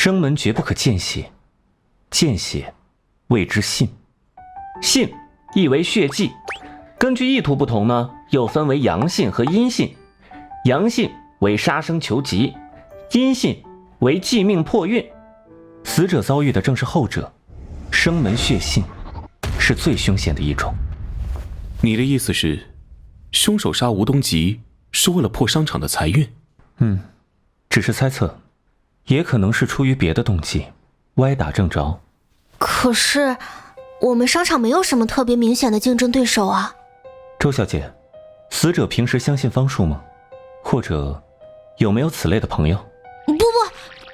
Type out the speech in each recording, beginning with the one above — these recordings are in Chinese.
生门绝不可见血，见血谓之性。性意为血迹，根据意图不同呢，又分为阳性和阴性。阳性为杀生求吉，阴性为济命破运。死者遭遇的正是后者，生门血性是最凶险的一种。你的意思是，凶手杀吴东吉是为了破商场的财运？只是猜测，也可能是出于别的动机，歪打正着。可是我们商场没有什么特别明显的竞争对手啊。周小姐，死者平时相信方术吗？或者有没有此类的朋友？不，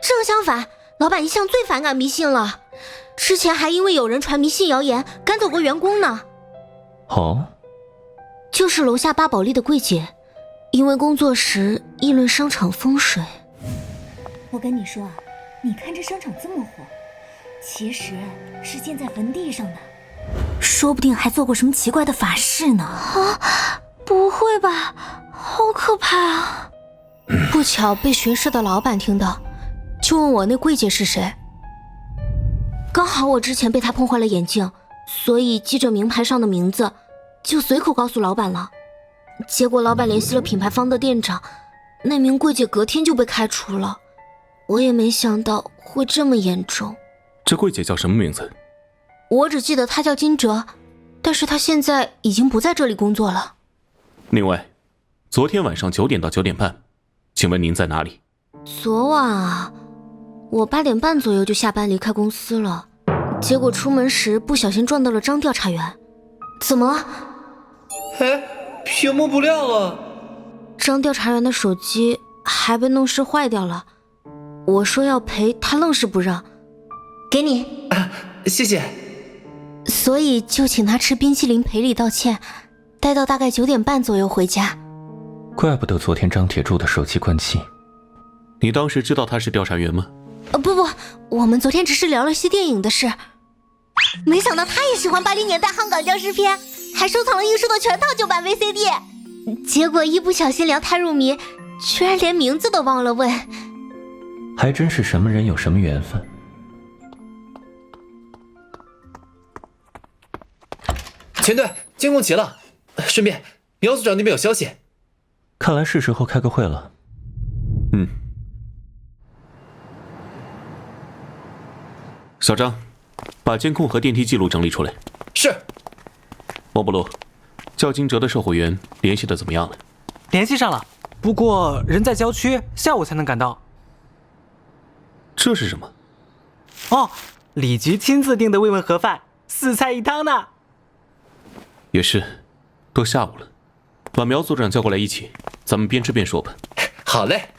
正相反，老板一向最反感迷信了，之前还因为有人传迷信谣言赶走过员工呢。哦，就是楼下八宝莉的柜姐，因为工作时议论商场风水。我跟你说啊，你看这商场这么火，其实是建在坟地上的，说不定还做过什么奇怪的法事呢。啊，不会吧，好可怕啊！不巧被学社的老板听到，就问我那柜姐是谁。刚好我之前被他碰坏了眼镜，所以记着名牌上的名字，就随口告诉老板了。结果老板联系了品牌方的店长，那名柜姐隔天就被开除了。我也没想到会这么严重。这柜姐叫什么名字？我只记得她叫金哲，但是她现在已经不在这里工作了。另外，昨天晚上9点到9点半，请问您在哪里？昨晚啊，我8点半左右就下班离开公司了，结果出门时不小心撞到了张调查员。怎么了？屏幕不亮了。张调查员的手机还被弄湿坏掉了，我说要赔，他愣是不让。给你，谢谢。所以就请他吃冰淇淋赔礼道歉，待到大概9点半左右回家。怪不得昨天张铁柱的手机关机。你当时知道他是调查员吗？不，我们昨天只是聊了些电影的事。没想到他也喜欢80年代香港僵尸片，还收藏了映射的全套旧版 VCD。结果一不小心聊太入迷，居然连名字都忘了问。还真是什么人有什么缘分。全队监控齐了，顺便苗组长那边有消息。看来是时候开个会了。小张，把监控和电梯记录整理出来。是。王伯禄，叫金哲的售货员联系的怎么样了？联系上了，不过人在郊区，下午才能赶到。这是什么？哦，李局亲自订的慰问盒饭，4菜1汤呢。也是，都下午了，把苗组长叫过来一起，咱们边吃边说吧。好嘞。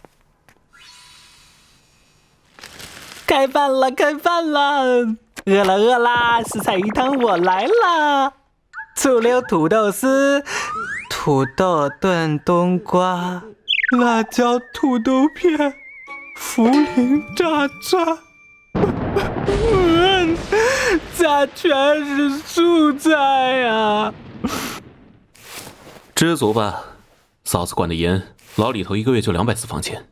开饭了，开饭了！饿了饿啦，4菜1汤我来啦！醋溜土豆丝，土豆炖冬瓜，辣椒土豆片，茯苓炸串，家全是素菜啊！知足吧，嫂子管得严，老李头1个月就200私房钱，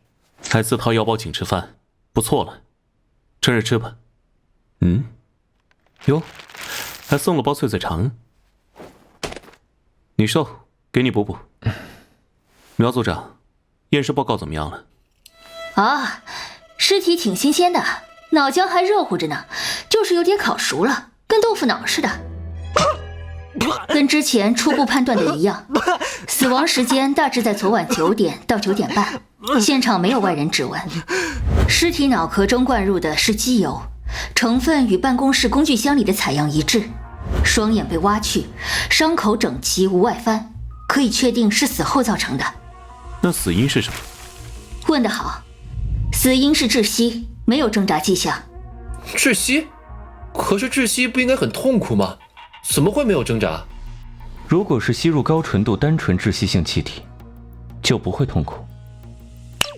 还自掏腰包请吃饭，不错了。趁热吃吧。哟，还送了包脆脆肠。你瘦，给你补补。苗组长，验尸报告怎么样了？啊，尸体挺新鲜的，脑浆还热乎着呢，就是有点烤熟了，跟豆腐脑似的。跟之前初步判断的一样，死亡时间大致在昨晚9点到9点半，现场没有外人指纹。尸体脑壳中灌入的是机油，成分与办公室工具箱里的采样一致，双眼被挖去，伤口整齐无外翻，可以确定是死后造成的。那死因是什么？问得好，死因是窒息，没有挣扎迹象。窒息？可是窒息不应该很痛苦吗？怎么会没有挣扎？如果是吸入高纯度单纯窒息性气体，就不会痛苦。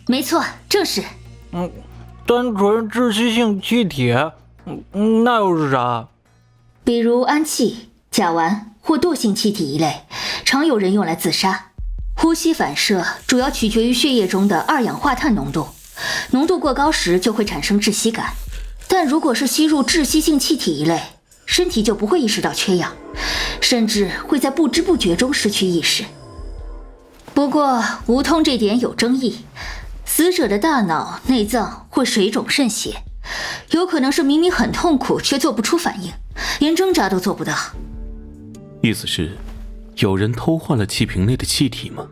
没错，正是。单纯窒息性气体，那又是啥？比如氨气、甲烷或惰性气体一类，常有人用来自杀。呼吸反射主要取决于血液中的二氧化碳浓度，浓度过高时就会产生窒息感。但如果是吸入窒息性气体一类，身体就不会意识到缺氧，甚至会在不知不觉中失去意识。不过无痛这点有争议，死者的大脑、内脏会水肿渗血，有可能是明明很痛苦却做不出反应，连挣扎都做不到。意思是，有人偷换了气瓶内的气体吗？